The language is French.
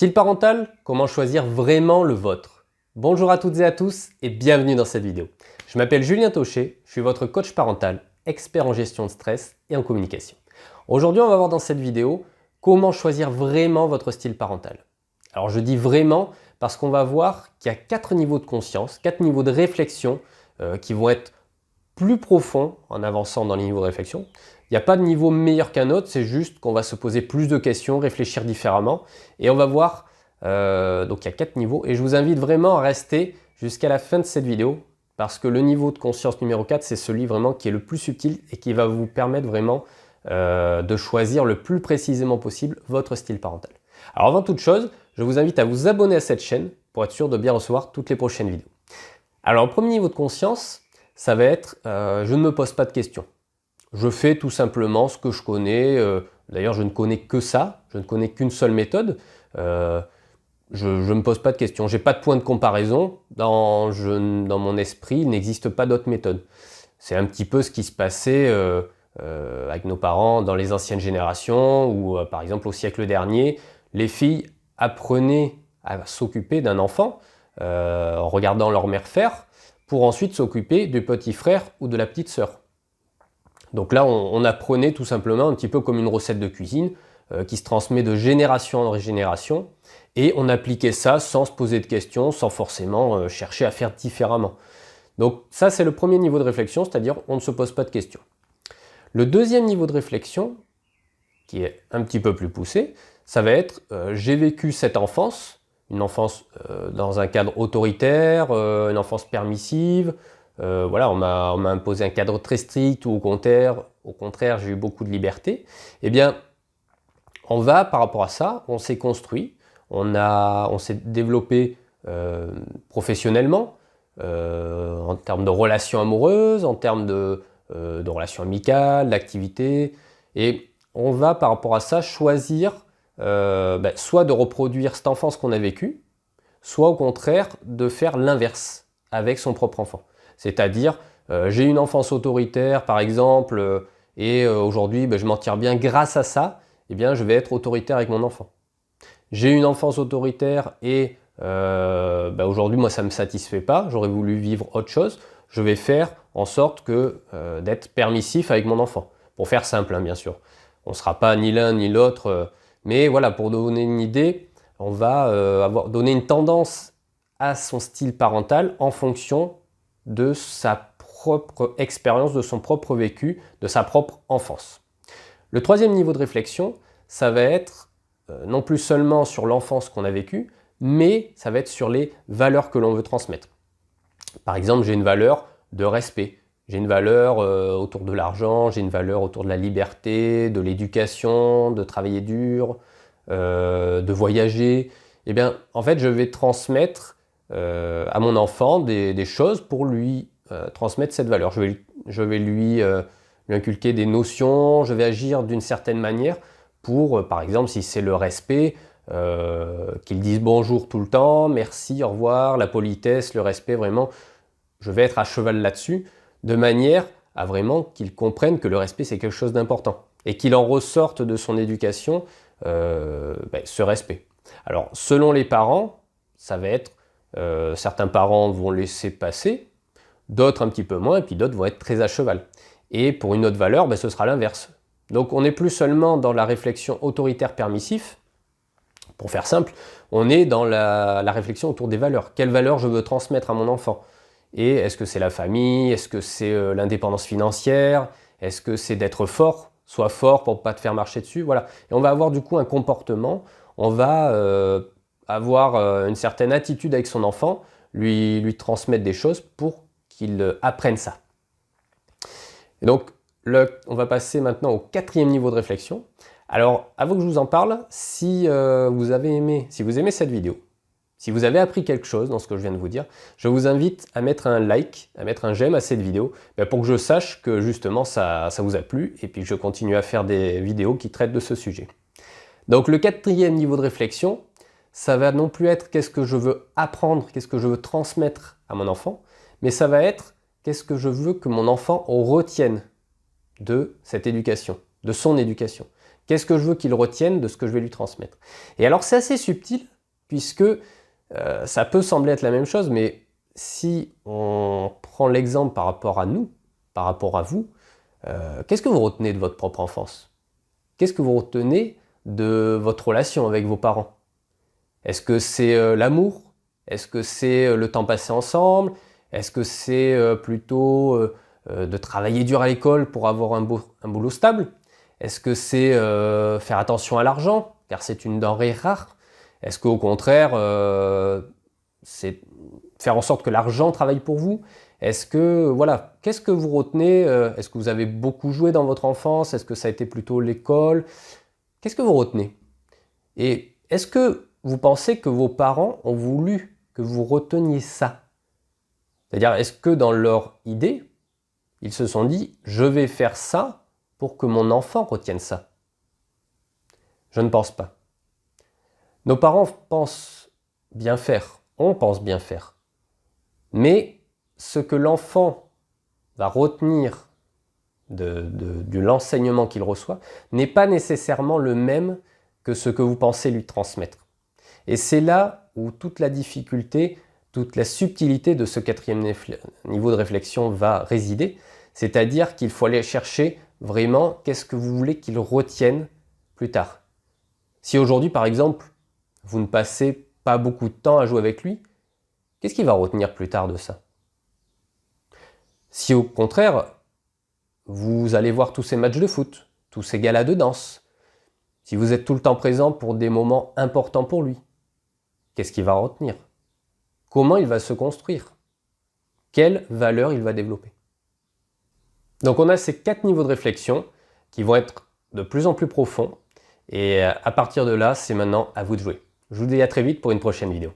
Style parental, comment choisir vraiment le vôtre? Bonjour à toutes et à tous et bienvenue dans cette vidéo. Je m'appelle Julien Taucher, je suis votre coach parental, expert en gestion de stress et en communication. Aujourd'hui, on va voir dans cette vidéo comment choisir vraiment votre style parental. Alors je dis vraiment parce qu'on va voir qu'il y a 4 niveaux de conscience, 4 niveaux de réflexion qui vont être plus profonds en avançant dans les niveaux de réflexion. Il n'y a pas de niveau meilleur qu'un autre, c'est juste qu'on va se poser plus de questions, réfléchir différemment. Et on va voir, donc il y a 4 niveaux. Et je vous invite vraiment à rester jusqu'à la fin de cette vidéo parce que le niveau de conscience numéro 4, c'est celui vraiment qui est le plus subtil et qui va vous permettre vraiment de choisir le plus précisément possible votre style parental. Alors avant toute chose, je vous invite à vous abonner à cette chaîne pour être sûr de bien recevoir toutes les prochaines vidéos. Alors le premier niveau de conscience, ça va être je ne me pose pas de questions. Je fais tout simplement ce que je connais. D'ailleurs, je ne connais que ça. Je ne connais qu'une seule méthode. Je ne me pose pas de questions. Je n'ai pas de point de comparaison. Dans mon esprit, il n'existe pas d'autre méthode. C'est un petit peu ce qui se passait avec nos parents dans les anciennes générations ou par exemple au siècle dernier. Les filles apprenaient à s'occuper d'un enfant en regardant leur mère faire pour ensuite s'occuper du petit frère ou de la petite sœur. Donc là, on apprenait tout simplement un petit peu comme une recette de cuisine qui se transmet de génération en génération et on appliquait ça sans se poser de questions, sans forcément chercher à faire différemment. Donc ça, c'est le premier niveau de réflexion, c'est-à-dire on ne se pose pas de questions. Le deuxième niveau de réflexion, qui est un petit peu plus poussé, ça va être j'ai vécu cette enfance, une enfance dans un cadre autoritaire, une enfance permissive. Voilà, on m'a imposé un cadre très strict ou au contraire j'ai eu beaucoup de liberté. Eh bien, on va par rapport à ça, on s'est construit, on s'est développé professionnellement, en termes de relations amoureuses, en termes de relations amicales, d'activités, et on va par rapport à ça choisir soit de reproduire cette enfance qu'on a vécue, soit au contraire de faire l'inverse avec son propre enfant. C'est-à-dire, j'ai une enfance autoritaire par exemple, et aujourd'hui je m'en tire bien grâce à ça, eh bien je vais être autoritaire avec mon enfant. J'ai une enfance autoritaire et aujourd'hui moi ça ne me satisfait pas, j'aurais voulu vivre autre chose, je vais faire en sorte d'être permissif avec mon enfant. Pour faire simple bien sûr, on ne sera pas ni l'un ni l'autre, mais voilà, pour donner une idée, on va donner une tendance à son style parental en fonction de sa propre expérience, de son propre vécu, de sa propre enfance. Le troisième niveau de réflexion, ça va être non plus seulement sur l'enfance qu'on a vécue, mais ça va être sur les valeurs que l'on veut transmettre. Par exemple, j'ai une valeur de respect, j'ai une valeur autour de l'argent, j'ai une valeur autour de la liberté, de l'éducation, de travailler dur, de voyager. Eh bien, en fait, je vais transmettre à mon enfant des choses pour lui transmettre cette valeur. Je vais lui inculquer des notions, je vais agir d'une certaine manière pour, par exemple, si c'est le respect, qu'il dise bonjour tout le temps, merci, au revoir, la politesse, le respect, vraiment, je vais être à cheval là-dessus, de manière à vraiment qu'il comprenne que le respect c'est quelque chose d'important et qu'il en ressorte de son éducation ce respect. Alors, selon les parents, ça va être certains parents vont laisser passer, d'autres un petit peu moins, et puis d'autres vont être très à cheval. Et pour une autre valeur, ce sera l'inverse. Donc on n'est plus seulement dans la réflexion autoritaire permissif, pour faire simple, on est dans la réflexion autour des valeurs. Quelles valeurs je veux transmettre à mon enfant? Et est-ce que c'est la famille? Est-ce que c'est l'indépendance financière? Est-ce que c'est d'être fort? Sois fort pour ne pas te faire marcher dessus, voilà. Et on va avoir du coup un comportement, on va avoir une certaine attitude avec son enfant, lui transmettre des choses pour qu'il apprenne ça. Et donc, on va passer maintenant au quatrième niveau de réflexion. Alors, avant que je vous en parle, si vous aimez cette vidéo, si vous avez appris quelque chose dans ce que je viens de vous dire, je vous invite à mettre un like, à mettre un j'aime à cette vidéo, pour que je sache que justement ça vous a plu et puis que je continue à faire des vidéos qui traitent de ce sujet. Donc le quatrième niveau de réflexion, ça va non plus être qu'est-ce que je veux apprendre, qu'est-ce que je veux transmettre à mon enfant, mais ça va être qu'est-ce que je veux que mon enfant retienne de cette éducation, de son éducation. Qu'est-ce que je veux qu'il retienne de ce que je vais lui transmettre? Et alors c'est assez subtil, puisque ça peut sembler être la même chose, mais si on prend l'exemple par rapport à nous, par rapport à vous, qu'est-ce que vous retenez de votre propre enfance? Qu'est-ce que vous retenez de votre relation avec vos parents? Est-ce que c'est l'amour? Est-ce que c'est le temps passé ensemble? Est-ce que c'est plutôt de travailler dur à l'école pour avoir un boulot stable? Est-ce que c'est faire attention à l'argent, car c'est une denrée rare? Est-ce qu'au contraire, c'est faire en sorte que l'argent travaille pour vous? Est-ce que, voilà, qu'est-ce que vous retenez? Est-ce que vous avez beaucoup joué dans votre enfance? Est-ce que ça a été plutôt l'école? Qu'est-ce que vous retenez? Et est-ce que vous pensez que vos parents ont voulu que vous reteniez ça? C'est-à-dire, est-ce que dans leur idée, ils se sont dit « je vais faire ça pour que mon enfant retienne ça ». Je ne pense pas. Nos parents pensent bien faire, on pense bien faire. Mais ce que l'enfant va retenir de l'enseignement qu'il reçoit n'est pas nécessairement le même que ce que vous pensez lui transmettre. Et c'est là où toute la difficulté, toute la subtilité de ce quatrième niveau de réflexion va résider, c'est-à-dire qu'il faut aller chercher vraiment qu'est-ce que vous voulez qu'il retienne plus tard. Si aujourd'hui, par exemple, vous ne passez pas beaucoup de temps à jouer avec lui, qu'est-ce qu'il va retenir plus tard de ça? Si au contraire, vous allez voir tous ces matchs de foot, tous ces galas de danse, si vous êtes tout le temps présent pour des moments importants pour lui, qu'est-ce qu'il va retenir? Comment il va se construire? Quelle valeur il va développer? Donc on a ces 4 niveaux de réflexion qui vont être de plus en plus profonds et à partir de là, c'est maintenant à vous de jouer. Je vous dis à très vite pour une prochaine vidéo.